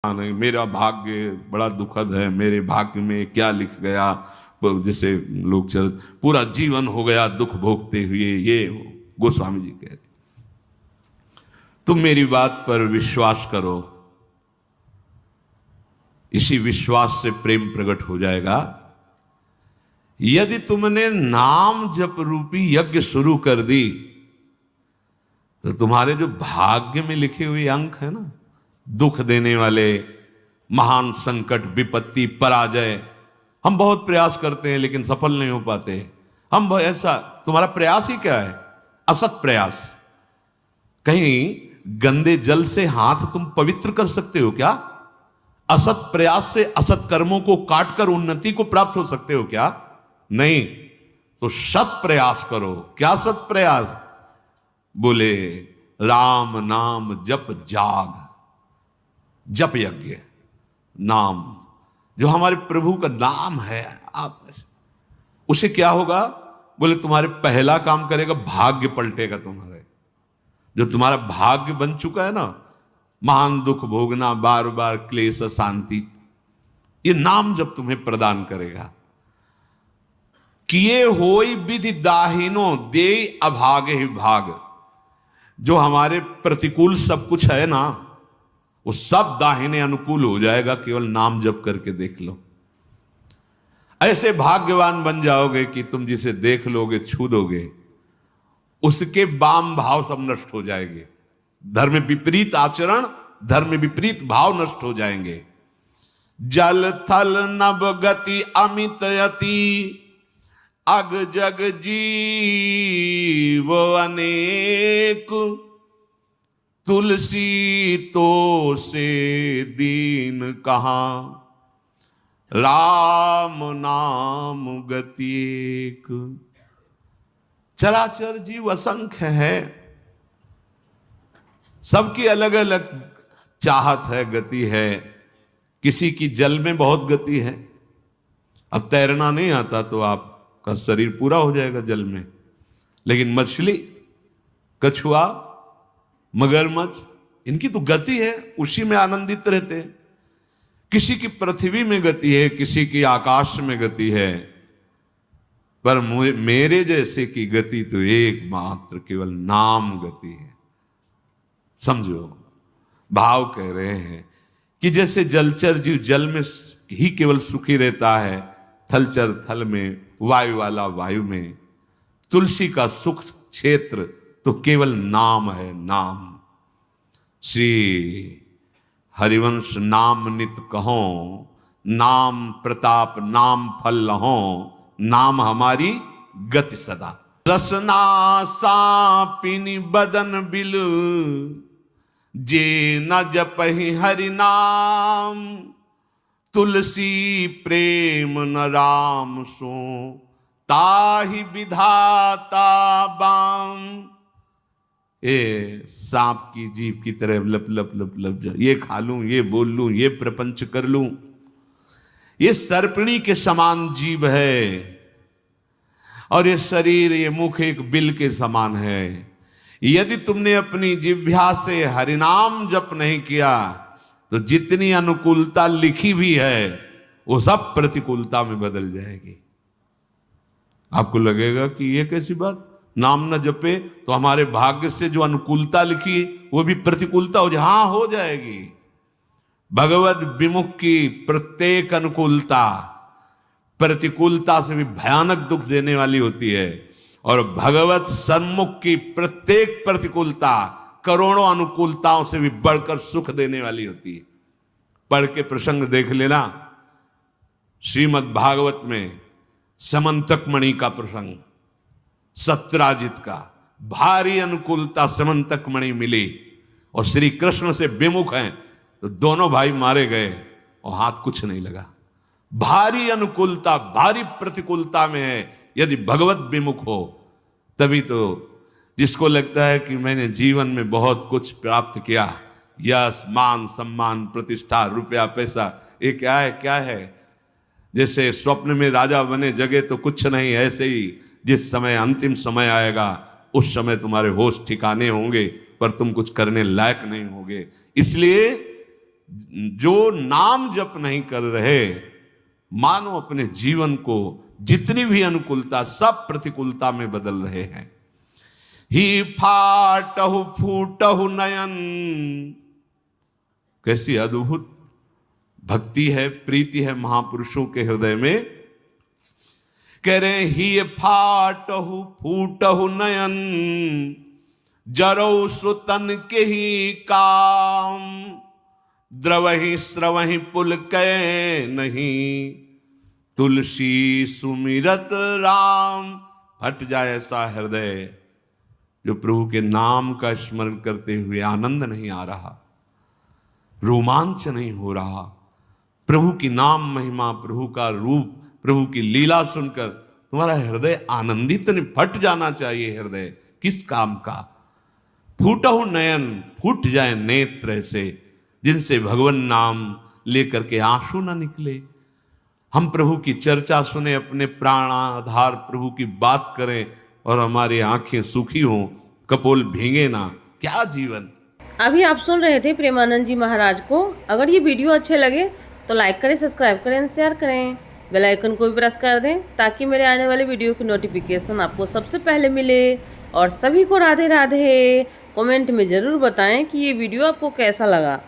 नहीं, मेरा भाग्य बड़ा दुखद है, मेरे भाग्य में क्या लिख गया। जैसे लोग चल पूरा जीवन हो गया दुख भोगते हुए, ये गोस्वामी जी कह रहे। तुम मेरी बात पर विश्वास करो, इसी विश्वास से प्रेम प्रकट हो जाएगा। यदि तुमने नाम जप रूपी यज्ञ शुरू कर दी तो तुम्हारे जो भाग्य में लिखे हुए अंक है ना, दुख देने वाले, महान संकट, विपत्ति, पराजय, हम बहुत प्रयास करते हैं लेकिन सफल नहीं हो पाते। हम ऐसा, तुम्हारा प्रयास ही क्या है? असत प्रयास। कहीं गंदे जल से हाथ तुम पवित्र कर सकते हो क्या? असत प्रयास से असत कर्मों को काटकर उन्नति को प्राप्त हो सकते हो क्या? नहीं। तो सत प्रयास करो। क्या सत प्रयास? बोले राम नाम जप जाग, जप यज्ञ, नाम जो हमारे प्रभु का नाम है, आप उसे क्या होगा? बोले तुम्हारे पहला काम करेगा, भाग्य पलटेगा तुम्हारे। जो तुम्हारा भाग्य बन चुका है ना, महान दुख भोगना, बार बार क्लेश, शांति, ये नाम जब तुम्हें प्रदान करेगा। किए होई विधि दाहिनो दे अभागे ही भाग। जो हमारे प्रतिकूल सब कुछ है ना, वो सब दाहिने अनुकूल हो जाएगा, केवल नाम जप करके देख लो। ऐसे भाग्यवान बन जाओगे कि तुम जिसे देख लोगे, छू दोगे, उसके वाम भाव सब नष्ट हो जाएंगे। धर्म विपरीत आचरण, धर्म विपरीत भाव नष्ट हो जाएंगे। जल थल नभ गति अमित यति, अग जग जीव अनेक, तुलसी तो से दीन कहाँ, राम नाम गति एक। चराचर जीव असंख्य है, सबकी अलग अलग चाहत है, गति है। किसी की जल में बहुत गति है। अब तैरना नहीं आता तो आपका शरीर पूरा हो जाएगा जल में, लेकिन मछली, कछुआ, मगरमच्छ, इनकी तो गति है, उसी में आनंदित रहते हैं। किसी की पृथ्वी में गति है, किसी की आकाश में गति है, पर मेरे जैसे की गति तो एकमात्र केवल नाम गति है। समझो, भाव कह रहे हैं कि जैसे जलचर जीव जल में ही केवल सुखी रहता है, थलचर थल में, वायु वाला वायु में, तुलसी का सुख क्षेत्र तो केवल नाम है, नाम। श्री हरिवंश नाम नित कहो, नाम प्रताप नाम फल लहो, नाम हमारी गति सदा। रसना सापिनी बदन बिल, जे न जपहि हरि नाम, तुलसी प्रेम न राम सो, ताहि विधाता बाम। ए सांप की जीभ की तरह लप लप लप लप जा, ये खा लूं, ये बोल लूं, ये प्रपंच कर लूं। ये सर्पणी के समान जीव है, और ये शरीर, ये मुख एक बिल के समान है। यदि तुमने अपनी जिह्वा से हरिनाम जप नहीं किया तो जितनी अनुकूलता लिखी भी है वो सब प्रतिकूलता में बदल जाएगी। आपको लगेगा कि ये कैसी बात, नाम न जपे तो हमारे भाग्य से जो अनुकूलता लिखी वो भी प्रतिकूलता हो जाए। हाँ, हो जाएगी। भगवत विमुख की प्रत्येक अनुकूलता प्रतिकूलता से भी भयानक दुख देने वाली होती है, और भगवत सन्मुख की प्रत्येक प्रतिकूलता करोड़ों अनुकूलताओं से भी बढ़कर सुख देने वाली होती है। पढ़ के प्रसंग देख लेना, श्रीमद् भागवत में समंतक मणि का प्रसंग, सत्यराजित का। भारी अनुकूलता समंतक मणि मिली और श्री कृष्ण से विमुख हैं तो दोनों भाई मारे गए और हाथ कुछ नहीं लगा। भारी अनुकूलता, भारी प्रतिकूलता में है, यदि भगवत विमुख हो तभी तो। जिसको लगता है कि मैंने जीवन में बहुत कुछ प्राप्त किया, यश, मान, सम्मान, प्रतिष्ठा, रुपया, पैसा, ये क्या है, क्या है? जैसे स्वप्न में राजा बने, जगे तो कुछ नहीं, ऐसे ही जिस समय अंतिम समय आएगा उस समय तुम्हारे होश ठिकाने होंगे, पर तुम कुछ करने लायक नहीं होगे। इसलिए जो नाम जप नहीं कर रहे, मानो अपने जीवन को जितनी भी अनुकूलता सब प्रतिकूलता में बदल रहे हैं। ही फाटहु फूटहु नयन, कैसी अद्भुत भक्ति है, प्रीति है महापुरुषों के हृदय में। कह रहे ही फाटहु फूटहु नयन, जरौ सुतन के ही काम, द्रवहि स्रवहि पुल कै नहीं, तुलसी सुमिरत राम। फट जाए ऐसा हृदय जो प्रभु के नाम का स्मरण करते हुए आनंद नहीं आ रहा, रोमांच नहीं हो रहा। प्रभु की नाम महिमा, प्रभु का रूप, प्रभु की लीला सुनकर तुम्हारा हृदय आनंदित नहीं, फट जाना चाहिए हृदय। किस काम का? फूटहु नयन, फूट जाए नेत्र ऐसे जिनसे भगवान नाम लेकर के आंसू ना निकले। हम प्रभु की चर्चा सुने, अपने प्राणाधार प्रभु की बात करें और हमारी आंखें सूखी हों, कपोल भीगे ना, क्या जीवन। अभी आप सुन रहे थे प्रेमानंद जी महाराज को। अगर ये वीडियो अच्छे लगे तो लाइक करें, सब्सक्राइब करें, शेयर करें, बेल आइकन को भी प्रेस कर दें ताकि मेरे आने वाले वीडियो की नोटिफिकेशन आपको सबसे पहले मिले। और सभी को राधे राधे। कमेंट में ज़रूर बताएं कि ये वीडियो आपको कैसा लगा।